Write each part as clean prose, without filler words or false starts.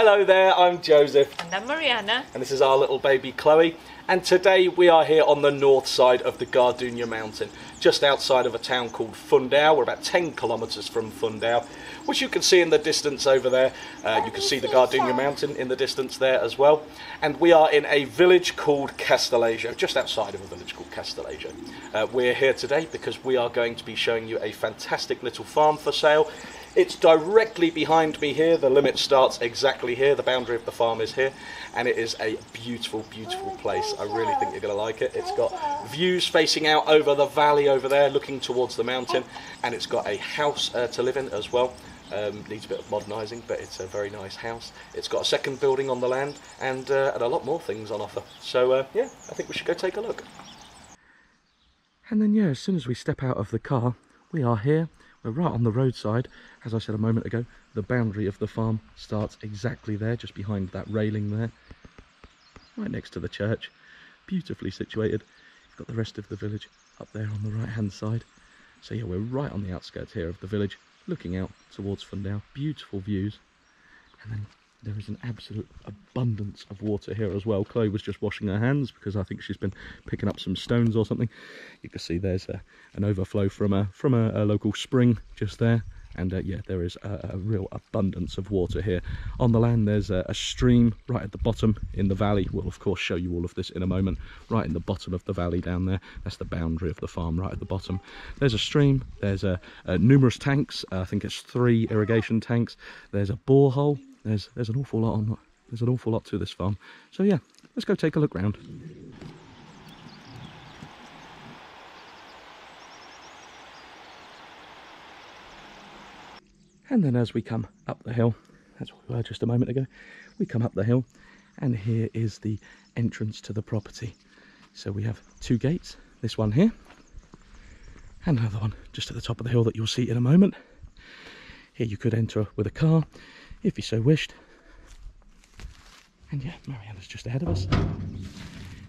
Hello there, I'm Joseph. And I'm Mariana. And this is our little baby Chloe. And today we are here on the north side of the Gardunha mountain, just outside of a town called Fundão. We're about 10 kilometres from Fundão, which you can see in the distance over there. You can see the Gardunha mountain in the distance there as well. And we are in a village called Castellejo, just outside of a village called Castellejo. We're here today because we are going to be showing you a fantastic little farm for sale. It's directly behind me here. The limit starts exactly here. The boundary of the farm is here. And it is a beautiful, beautiful place. I really think you're going to like it. It's got views facing out over the valley over there, looking towards the mountain. And it's got a house to live in as well. Needs a bit of modernising, but it's a very nice house. It's got a second building on the land and a lot more things on offer. So, yeah, I think we should go take a look. And then, yeah, as soon as we step out of the car, we are here. We're right on the roadside. As I said a moment ago, the boundary of the farm starts exactly there, just behind that railing there, right next to the church, beautifully situated. You've got the rest of the village up there on the right hand side. So yeah, we're right on the outskirts here of the village, looking out towards Fundão. Beautiful views. And then there is an absolute abundance of water here as well. Chloe was just washing her hands because I think she's been picking up some stones or something. You can see there's an overflow from a local spring just there. And yeah, there is a real abundance of water here. On the land, there's a stream right at the bottom in the valley. We'll, of course, show you all of this in a moment. Right in the bottom of the valley down there. That's the boundary of the farm right at the bottom. There's a stream. There's numerous tanks. I think it's 3 irrigation tanks. There's a borehole. There's an awful lot on. There's an awful lot to this farm. So yeah, let's go take a look round. And then as we come up the hill, that's what we were just a moment ago, we come up the hill and here is the entrance to the property. So we have 2 gates, this one here and another one just at the top of the hill that you'll see in a moment. Here you could enter with a car if you so wished. And yeah, Mariana's just ahead of us.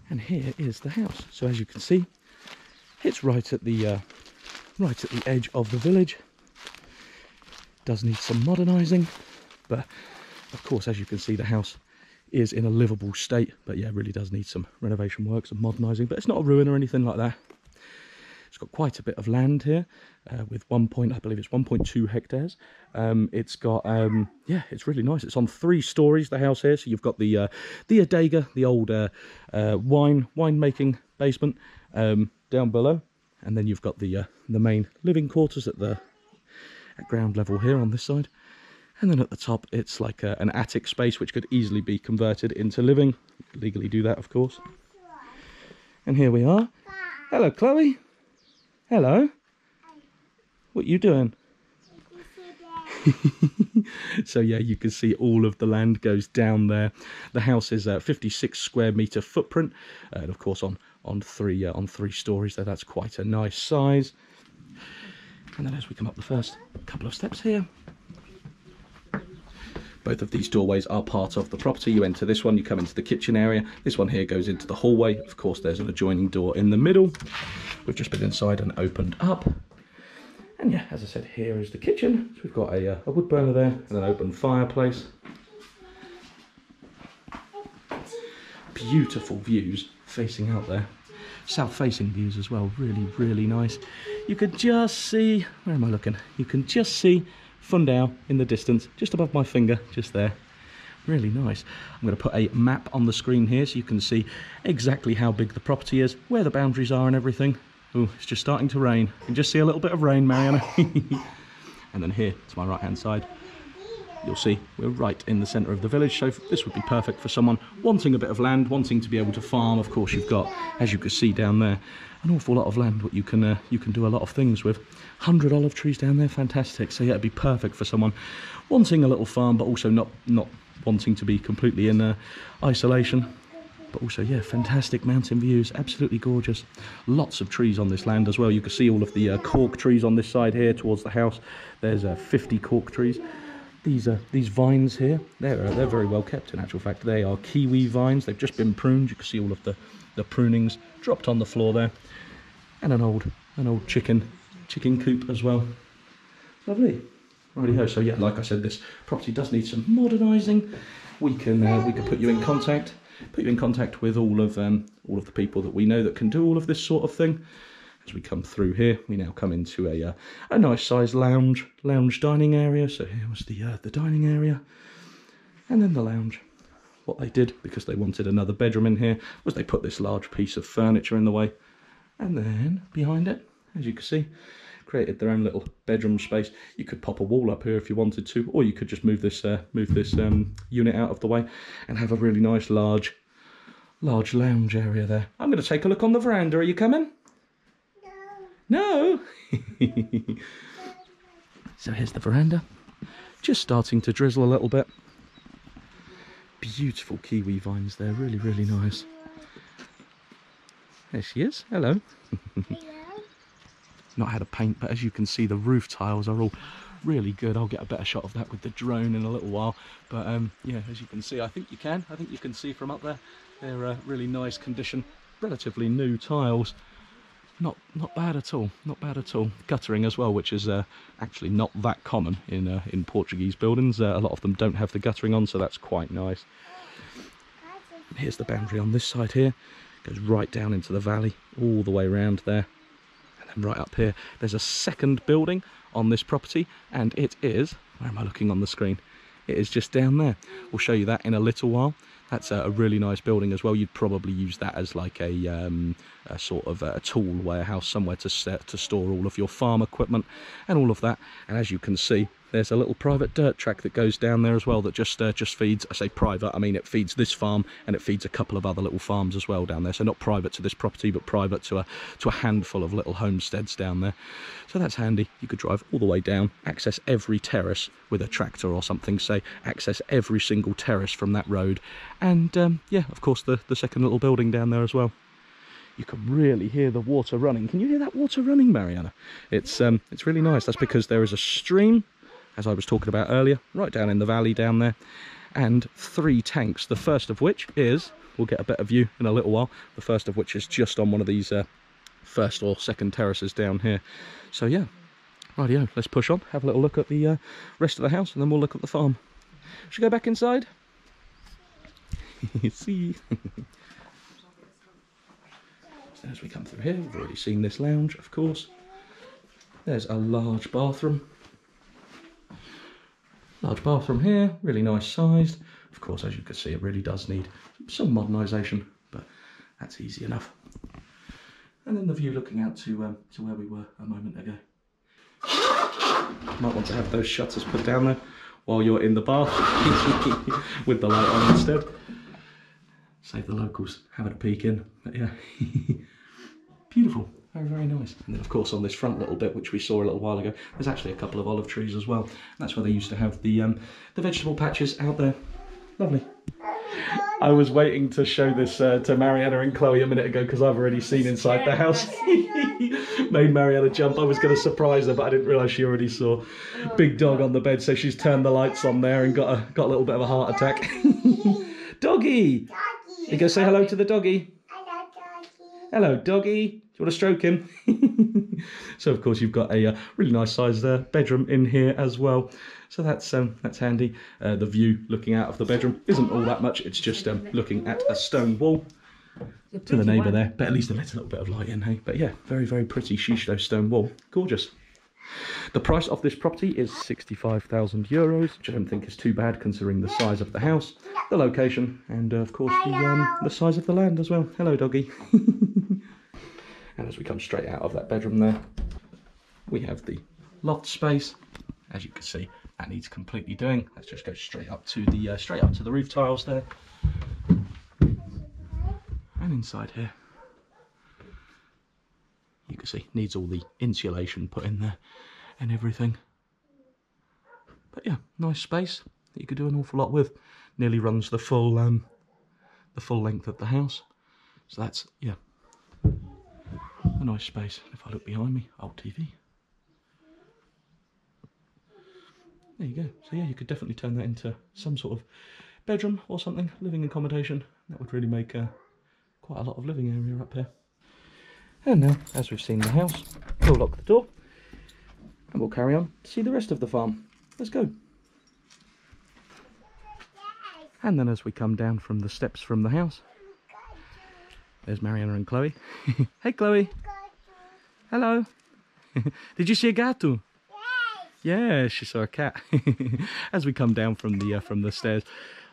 And here is the house. So as you can see, it's right at the edge of the village. Does need some modernising, but of course, as you can see, the house is in a livable state. But yeah, it really does need some renovation works and modernising, but it's not a ruin or anything like that. It's got quite a bit of land here with I believe it's 1.2 hectares. It's got yeah, it's really nice. It's on 3 stories, the house here. So you've got the adega, the old wine making basement down below, and then you've got the main living quarters at ground level here on this side, and then at the top it's like an attic space which could easily be converted into living. You could legally do that, of course. And here we are. Hello, Chloe. Hello. What are you doing? So yeah, you can see all of the land goes down there. The house is a 56 square metre footprint, and of course on 3 stories there. That's quite a nice size. And then as we come up the first couple of steps here, both of these doorways are part of the property. You enter this one, you come into the kitchen area. This one here goes into the hallway. Of course, there's an adjoining door in the middle. We've just been inside and opened up. And yeah, as I said, here is the kitchen. So we've got a wood burner there and an open fireplace. Beautiful views facing out there. South-facing views as well, really, really nice. You can just see, where am I looking? You can just see Fundão in the distance, just above my finger, just there. Really nice. I'm going to put a map on the screen here so you can see exactly how big the property is, where the boundaries are and everything. Oh, it's just starting to rain. You can just see a little bit of rain, Mariana. And then here, to my right-hand side, you'll see we're right in the centre of the village, so this would be perfect for someone wanting a bit of land, wanting to be able to farm. Of course, you've got, as you can see down there, an awful lot of land what you can do a lot of things with. 100 olive trees down there, fantastic. So yeah, it'd be perfect for someone wanting a little farm, but also not wanting to be completely in isolation. But also, yeah, fantastic mountain views, absolutely gorgeous. Lots of trees on this land as well. You can see all of the cork trees on this side here towards the house. There's 50 cork trees. These vines here, they're very well kept in actual fact. They are kiwi vines. They've just been pruned. You can see all of the prunings dropped on the floor there. And an old chicken coop as well. Lovely. Righty-ho. So yeah, like I said, this property does need some modernising. we can put you in contact with all of the people that we know that can do all of this sort of thing. As we come through here, we now come into a nice sized lounge dining area. So here was the dining area, and then the lounge. What they did, because they wanted another bedroom in here, was they put this large piece of furniture in the way, and then behind it, as you can see, created their own little bedroom space. You could pop a wall up here if you wanted to, or you could just move this unit out of the way and have a really nice large lounge area there. I'm going to take a look on the veranda. Are you coming? No. So here's the veranda, just starting to drizzle a little bit. Beautiful kiwi vines there, really nice. There she is. Hello. Not had a paint, but as you can see, the roof tiles are all really good. I'll get a better shot of that with the drone in a little while, but yeah, as you can see, I think you can see from up there, they're really nice condition, relatively new tiles. Not bad at all, not bad at all. Guttering as well, which is actually not that common in Portuguese buildings. A lot of them don't have the guttering on, so that's quite nice. Here's the boundary on this side here, goes right down into the valley, all the way around there. And right up here, there's a second building on this property, and it is, where am I looking on the screen? It is just down there. We'll show you that in a little while. That's a really nice building as well. You'd probably use that as like a sort of a tool warehouse, somewhere to store all of your farm equipment and all of that. And as you can see, there's a little private dirt track that goes down there as well that just feeds, I say private, I mean it feeds this farm and it feeds a couple of other little farms as well down there. So not private to this property, but private to a handful of little homesteads down there. So that's handy. You could drive all the way down, access every terrace with a tractor or something, say, access every single terrace from that road. And yeah, of course, the second little building down there as well. You can really hear the water running. Can you hear that water running, Mariana? It's really nice. That's because there is a stream, as I was talking about earlier, right down in the valley down there, and 3 tanks. The first of which is, we'll get a better view in a little while, the first of which is just on one of these first or second terraces down here. So yeah, rightio, let's push on, have a little look at the rest of the house, and then we'll look at the farm. Should we go back inside? See. So as we come through here, we've already seen this lounge, of course. There's a large bathroom. Large bathroom here, really nice sized. Of course, as you can see, it really does need some modernisation, but that's easy enough. And then the view looking out to where we were a moment ago. Might want to have those shutters put down there while you're in the bath with the light on instead. Save the locals having a peek in, but yeah. Beautiful, very nice. And then of course on this front little bit, which we saw a little while ago, there's actually a couple of olive trees as well. That's where they used to have the vegetable patches out there. Lovely. I was waiting to show this to Mariana and Chloe a minute ago because I've already seen inside the house. Made Mariana jump. I was going to surprise her, but I didn't realise she already saw. Big dog on the bed, so she's turned the lights on there and got a little bit of a heart attack. Doggy! You go say hello to the doggy. Hello, doggy. Do you want to stroke him? So of course you've got a really nice sized bedroom in here as well. So that's handy. The view looking out of the bedroom isn't all that much. It's just looking at a stone wall to the neighbour there. But at least it lets a little bit of light in, hey. But yeah, very pretty Shisho stone wall. Gorgeous. The price of this property is €65,000, which I don't think is too bad considering the size of the house, the location, and of course the size of the land as well. Hello, doggy. And as we come straight out of that bedroom there, we have the loft space. As you can see, that needs completely doing. Let's just go straight up to the roof tiles there, and inside here, you can see needs all the insulation put in there and everything. But yeah, nice space that you could do an awful lot with. Nearly runs the full length of the house. So that's, yeah, a nice space. If I look behind me, old TV. There you go. So yeah, you could definitely turn that into some sort of bedroom or something, living accommodation. That would really make quite a lot of living area up here. And now, as we've seen the house, we'll lock the door and we'll carry on to see the rest of the farm. Let's go. And then as we come down from the steps from the house, there's Mariana and Chloe. Hey Chloe. Hello. Did you see a gato? Yes. Yeah, she saw a cat. As we come down from the stairs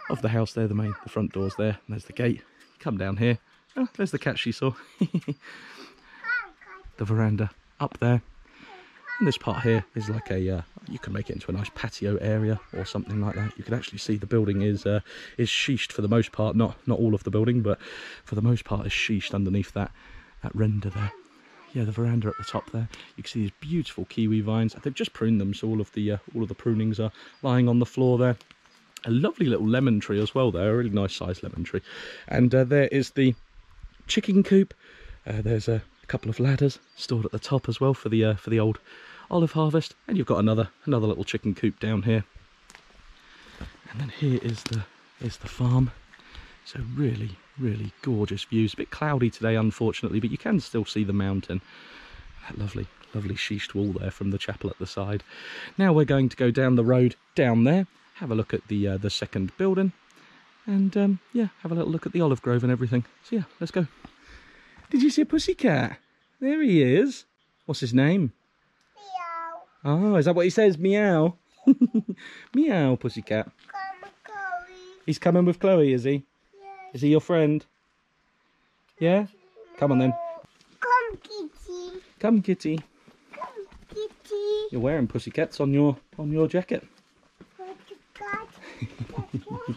of the house there, the front door's there, and there's the gate. Come down here. Oh, there's the cat she saw. The veranda up there. And this part here is like a, you can make it into a nice patio area or something like that. You can actually see the building is sheeshed for the most part, not all of the building, but for the most part is sheeshed underneath that render there. Yeah, the veranda at the top there. You can see these beautiful kiwi vines. They've just pruned them, so all of the prunings are lying on the floor there. A lovely little lemon tree as well there, a really nice sized lemon tree. And there is the chicken coop. There's a couple of ladders stored at the top as well for the old olive harvest, and you've got another little chicken coop down here. And then here is the farm. So really gorgeous views. A bit cloudy today unfortunately, but you can still see the mountain. That lovely sheeshed wall there from the chapel at the side. Now we're going to go down the road down there, have a look at the second building, and yeah, have a little look at the olive grove and everything. So yeah, let's go. Did you see a pussycat? There he is. What's his name? Meow. Oh, is that what he says? Meow. Meow, pussycat. Come, Chloe. He's coming with Chloe, is he? Yes. Is he your friend? Yeah? Come on then. Come, kitty. Come, kitty. Come, kitty. You're wearing pussycats on your jacket. What you got?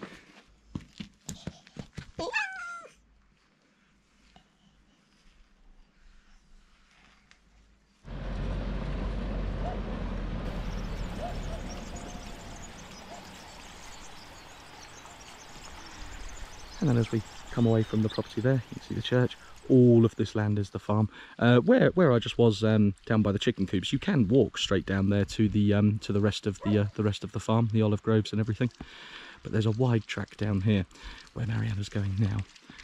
And then as we come away from the property there, you can see the church. All of this land is the farm. Where I just was down by the chicken coops, you can walk straight down there to the rest of the farm, the olive groves and everything. But there's a wide track down here where Mariana's going now,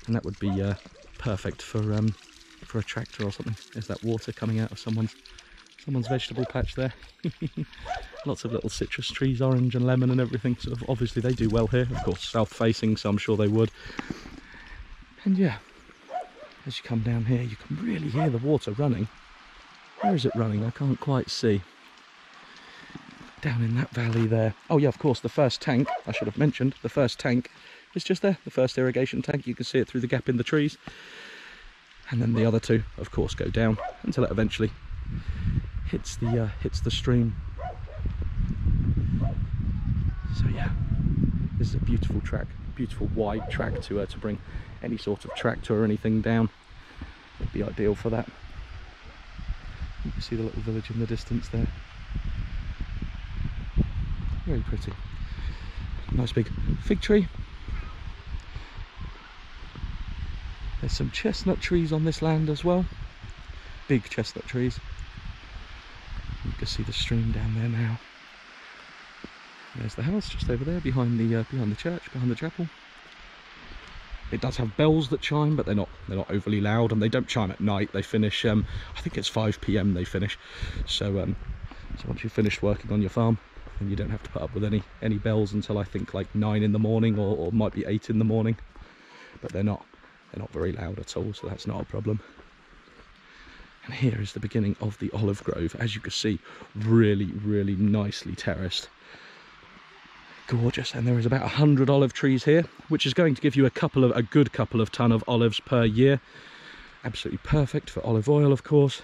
and that would be perfect for a tractor or something. There's that water coming out of someone's vegetable patch there. Lots of little citrus trees, orange and lemon and everything. Sort of obviously they do well here. Of course, south-facing, so I'm sure they would. And yeah, as you come down here, you can really hear the water running. Where is it running? I can't quite see. Down in that valley there. Oh yeah, of course, the first tank, I should have mentioned, the first tank is just there. The first irrigation tank, you can see it through the gap in the trees. And then the other two, of course, go down until it eventually hits the stream. So yeah, this is a beautiful track, beautiful wide track to bring any sort of tractor or anything down. It'd be ideal for that. You can see the little village in the distance there. Very pretty. Nice big fig tree. There's some chestnut trees on this land as well. Big chestnut trees. You can see the stream down there now. There's the house just over there behind the church, behind the chapel. It does have bells that chime, but they're not overly loud, and they don't chime at night. They finish, I think it's 5 PM they finish. So once you've finished working on your farm, then you don't have to put up with any bells until I think like 9 in the morning, or might be 8 in the morning. But they're not very loud at all, so that's not a problem. And here is the beginning of the olive grove. As you can see, really nicely terraced. Gorgeous. And there is about 100 olive trees here, which is going to give you a good couple of ton of olives per year. Absolutely perfect for olive oil, of course,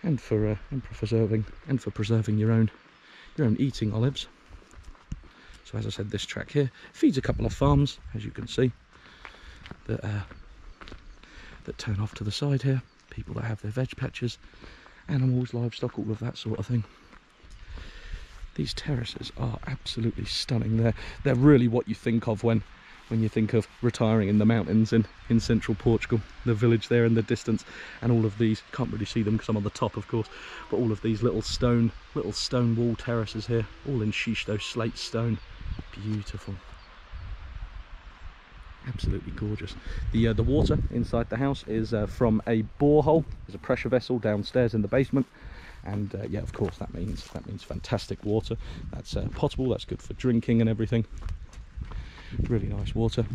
and for preserving your own eating olives. So as I said, this track here feeds a couple of farms, as you can see, that turn off to the side here. People that have their veg patches, animals, livestock, all of that sort of thing. These terraces are absolutely stunning. They're really what you think of when you think of retiring in the mountains in central Portugal. The village there in the distance, and all of these, can't really see them because I'm on the top of course, but all of these little stone wall terraces here, all in shisto slate stone. Beautiful. Absolutely gorgeous. The water inside the house is from a borehole. There's a pressure vessel downstairs in the basement, and yeah, of course that means fantastic water. That's potable. That's good for drinking and everything. Really nice water.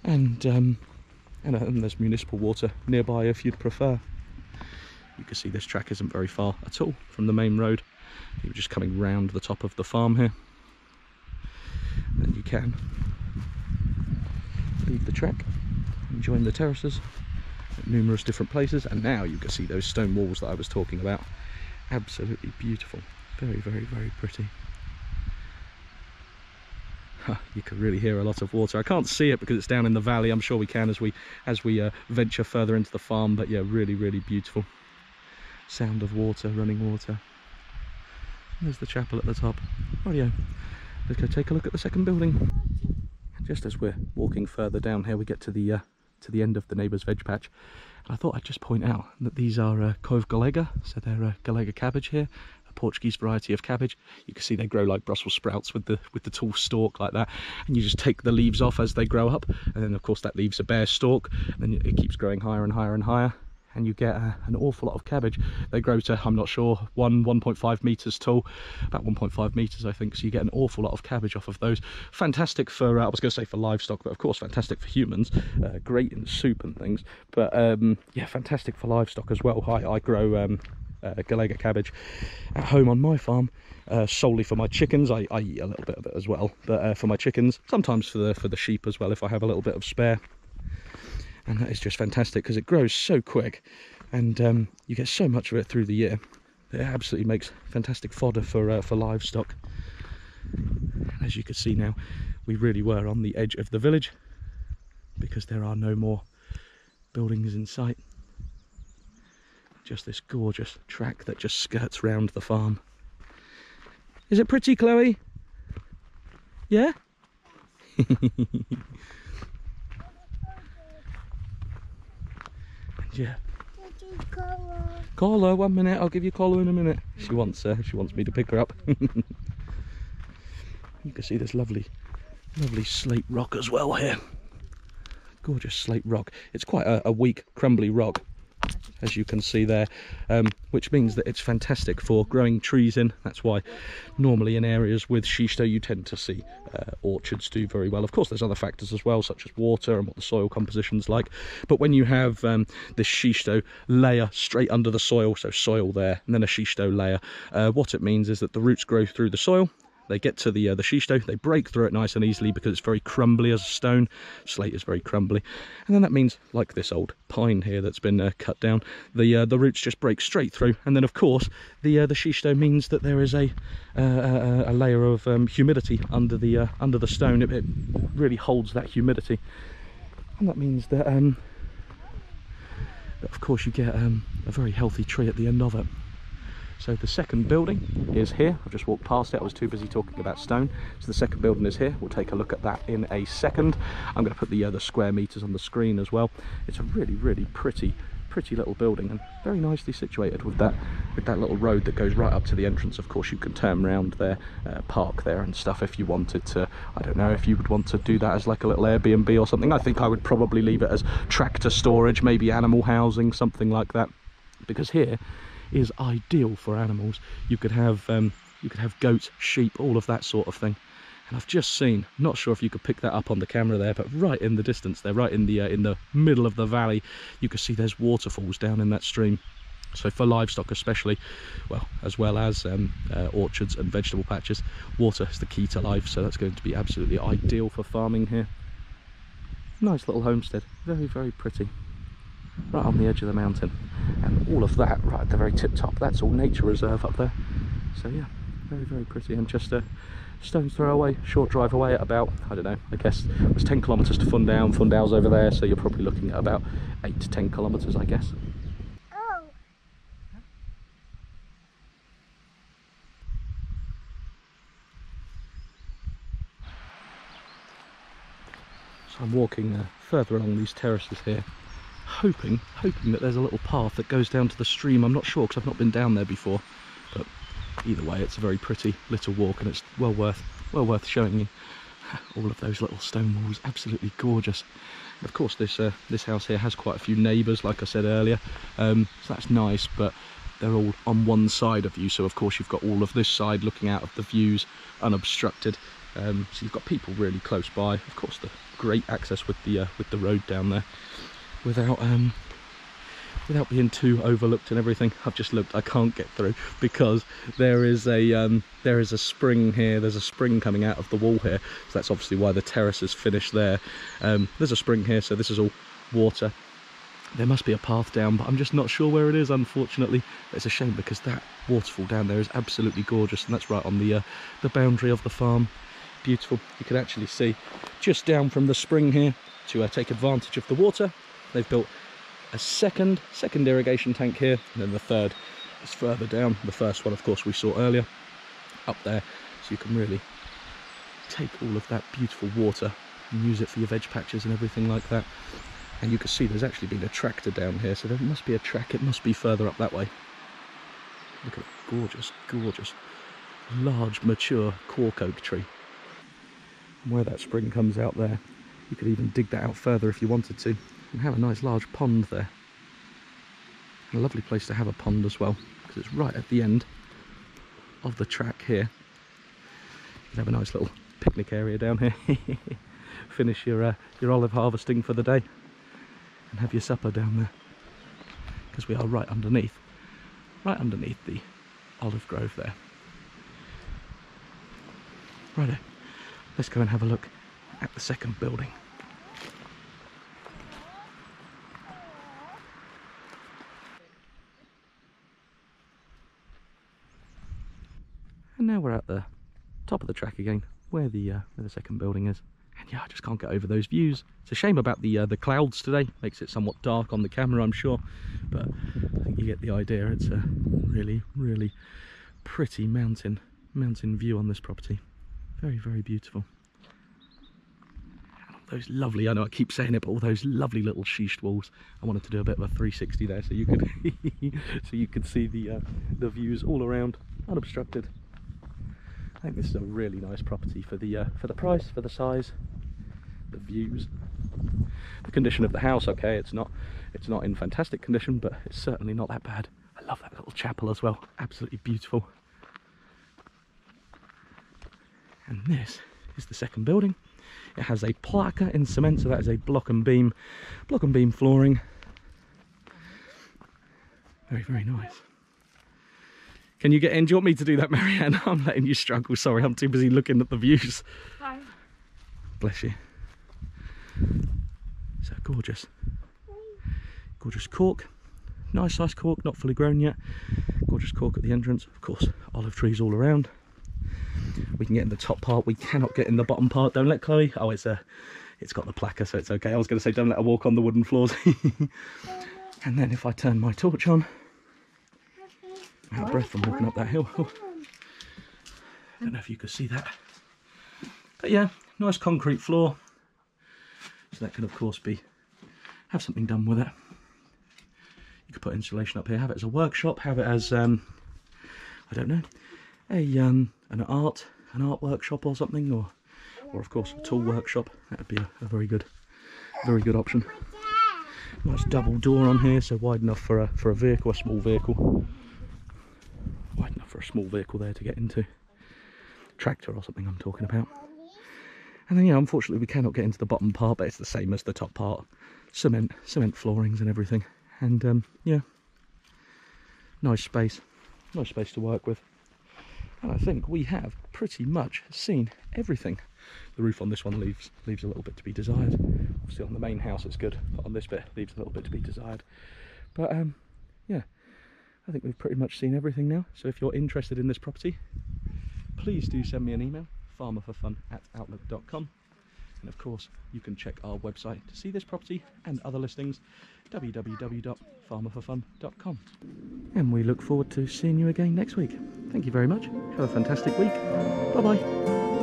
And there's municipal water nearby if you'd prefer. You can see this track isn't very far at all from the main road. You're just coming round the top of the farm here. And you can leave the track and join the terraces at numerous different places. And now you can see those stone walls that I was talking about. Absolutely beautiful. Very, very, very pretty. You can really hear a lot of water. I can't see it because it's down in the valley. I'm sure we can as we venture further into the farm. But yeah, really, really beautiful. Sound of water, running water. There's the chapel at the top. Rightio, let's go take a look at the second building. Just as we're walking further down here, we get to the end of the neighbour's veg patch. And I thought I'd just point out that these are couve galega, so they're galega cabbage here, a Portuguese variety of cabbage. You can see they grow like Brussels sprouts with the tall stalk like that, and you just take the leaves off as they grow up, and then of course that leaves a bare stalk, and then it keeps growing higher and higher and higher. And you get an awful lot of cabbage. They grow to, I'm not sure, 1.5 metres tall, about 1.5 metres I think, so you get an awful lot of cabbage off of those. Fantastic for, I was going to say for livestock, but of course fantastic for humans, great in soup and things, but yeah, fantastic for livestock as well. I grow galega cabbage at home on my farm, solely for my chickens. I eat a little bit of it as well, but for my chickens, sometimes for the sheep as well if I have a little bit of spare. And that is just fantastic because it grows so quick, and you get so much of it through the year. It absolutely makes fantastic fodder for livestock. And as you can see now, we really were on the edge of the village because there are no more buildings in sight. Just this gorgeous track that just skirts round the farm. Is it pretty, Chloe? Yeah? Yeah. Collar, 1 minute. I'll give you collar in a minute. She wants me to pick her up. You can see this lovely slate rock as well here. Gorgeous slate rock. It's quite a weak, crumbly rock, as you can see there, which means that it's fantastic for growing trees in. That's why normally in areas with schisto you tend to see orchards do very well. Of course there's other factors as well, such as water and what the soil composition's like, but when you have this schisto layer straight under the soil, so soil there and then a schisto layer, what it means is that the roots grow through the soil. They get to the schisto, they break through it nice and easily because it's very crumbly as a stone. Slate is very crumbly. And then that means, like this old pine here that's been cut down, the roots just break straight through. And then of course, the schisto means that there is a layer of humidity under the stone. It really holds that humidity. And that means that, of course, you get a very healthy tree at the end of it. So the second building is here. I've just walked past it. I was too busy talking about stone. So the second building is here. We'll take a look at that in a second. I'm going to put the square meters on the screen as well. It's a really, really pretty little building and very nicely situated with that little road that goes right up to the entrance. Of course, you can turn around there, park there and stuff if you wanted to. I don't know if you would want to do that as like a little Airbnb or something. I think I would probably leave it as tractor storage, maybe animal housing, something like that, because here is ideal for animals. You could have goats, sheep, all of that sort of thing. And I've just seen, not sure if you could pick that up on the camera there, but right in the distance there, right in the middle of the valley, you can see there's waterfalls down in that stream. So for livestock especially, well, as well as orchards and vegetable patches, water is the key to life, so that's going to be absolutely ideal for farming here. Nice little homestead, very, very pretty. Right on the edge of the mountain, and all of that right at the very tip top, that's all nature reserve up there. So yeah, very, very pretty, and just a stone's throw away, short drive away at about, I don't know, I guess it was 10 kilometres to Fundão. Fundão's over there, so you're probably looking at about 8 to 10 kilometres, I guess. Oh. So I'm walking further along these terraces here, hoping that there's a little path that goes down to the stream. I'm not sure because I've not been down there before, but either way it's a very pretty little walk, and it's well worth showing you. All of those little stone walls, absolutely gorgeous. And of course this house here has quite a few neighbours, like I said earlier, so that's nice, but they're all on one side of you, so of course you've got all of this side looking out of the views unobstructed, So you've got people really close by. Of course, the great access with the road down there, without being too overlooked and everything. I've just looked, I can't get through because there is a spring here. There's a spring coming out of the wall here, so that's obviously why the terrace is finished there. There's a spring here, so this is all water. There must be a path down, but I'm just not sure where it is, unfortunately. It's a shame because that waterfall down there is absolutely gorgeous, and that's right on the boundary of the farm. Beautiful. You can actually see just down from the spring here to take advantage of the water. They've built a second irrigation tank here, and then the third is further down. The first one, of course, we saw earlier up there, so you can really take all of that beautiful water and use it for your veg patches and everything like that. And you can see there's actually been a tractor down here, so there must be a track. It must be further up that way. Look at a gorgeous, gorgeous, large, mature cork oak tree. And where that spring comes out there, you could even dig that out further if you wanted to, and have a nice large pond there. And a lovely place to have a pond as well, because it's right at the end of the track here. You can have a nice little picnic area down here. Finish your olive harvesting for the day and have your supper down there, because we are right underneath the olive grove there. Righto, let's go and have a look at the second building. And now we're at the top of the track again, where the second building is. And yeah, I just can't get over those views. It's a shame about the clouds today. Makes it somewhat dark on the camera, I'm sure, but I think you get the idea. It's a really, really pretty mountain view on this property. Very, very beautiful. And all those lovely, I know I keep saying it, but all those lovely little sheeshed walls. I wanted to do a bit of a 360 there, so you could so you could see the views all around, unobstructed. I think this is a really nice property for the price, for the size, the views, the condition of the house. Okay, it's not in fantastic condition, but it's certainly not that bad. I love that little chapel as well, absolutely beautiful. And this is the second building. It has a placa in cement, so that is a block and beam flooring. Very, very nice. Can you get in? Do you want me to do that, Marianne? I'm letting you struggle. Sorry, I'm too busy looking at the views. Hi. Bless you. So gorgeous. Gorgeous cork. Nice size cork, not fully grown yet. Gorgeous cork at the entrance. Of course, olive trees all around. We can get in the top part. We cannot get in the bottom part. Don't let Chloe. Oh, it's got the placa, so it's okay. I was going to say don't let her walk on the wooden floors. And then if I turn my torch on, I'm out of breath from walking up that hill. Oh. I don't know if you could see that. But yeah, nice concrete floor. So that can of course have something done with it. You could put insulation up here, have it as a workshop, have it as I don't know, an art workshop or something, or of course a tool workshop. That would be a very good option. Nice double door on here, so wide enough for a vehicle, a small vehicle. Wide enough for a small vehicle there to get into. Tractor or something I'm talking about. And then yeah, unfortunately we cannot get into the bottom part, but it's the same as the top part. Cement floorings and everything. And yeah, nice space to work with. And I think we have pretty much seen everything. The roof on this one leaves a little bit to be desired. Obviously on the main house it's good, but on this bit leaves a little bit to be desired. But yeah, I think we've pretty much seen everything now. So if you're interested in this property, please do send me an email, farmerforfun@outlook.com. And of course, you can check our website to see this property and other listings, www.farmerforfun.com. And we look forward to seeing you again next week. Thank you very much. Have a fantastic week. Bye-bye.